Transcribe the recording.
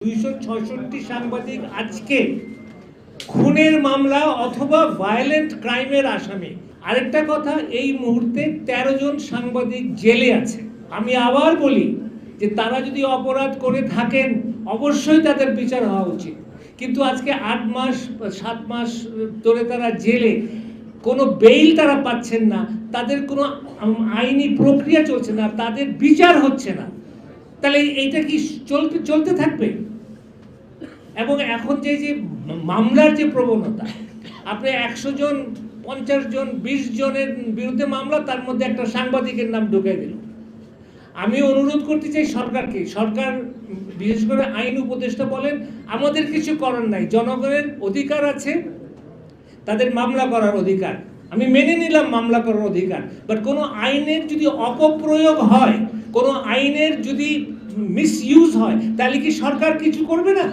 266 সাংবাদিক আজকে খুনের মামলা অথবা ভায়োলেন্ট ক্রাইমের আসামি। আরেকটা কথা, এই মুহূর্তে 13 জন সাংবাদিক জেলে আছে। আমি আবার বলি যে তারা যদি অপরাধ করে থাকেন অবশ্যই তাদের বিচার হওয়া উচিত, কিন্তু আজকে 8 মাস 7 মাস ধরে তারা জেলে, কোনো বেইল তারা পাচ্ছেন না, তাদের কোনো আইনি প্রক্রিয়া চলছে না, তাদের বিচার হচ্ছে না। তাহলে এইটা কি চলতে থাকবে? এবং এখন যে মামলার যে প্রবণতা, আপনি 100 জন 50 জন 20 জনের বিরুদ্ধে মামলা, তার মধ্যে একটা সাংবাদিকের নাম ঢুকে দিল। আমি অনুরোধ করতে চাই সরকারকে, সরকার বিশেষ করে আইন উপদেষ্টা বলেন, আমাদের কিছু করার নাই, জনগণের অধিকার আছে, তাদের মামলা করার অধিকার, আমি মেনে নিলাম মামলা করার অধিকার, বাট কোনো আইনের যদি অপপ্রয়োগ হয়, কোনো আইনের যদি মিসইউজ হয়, তাহলে কি সরকার কিছু করবে না?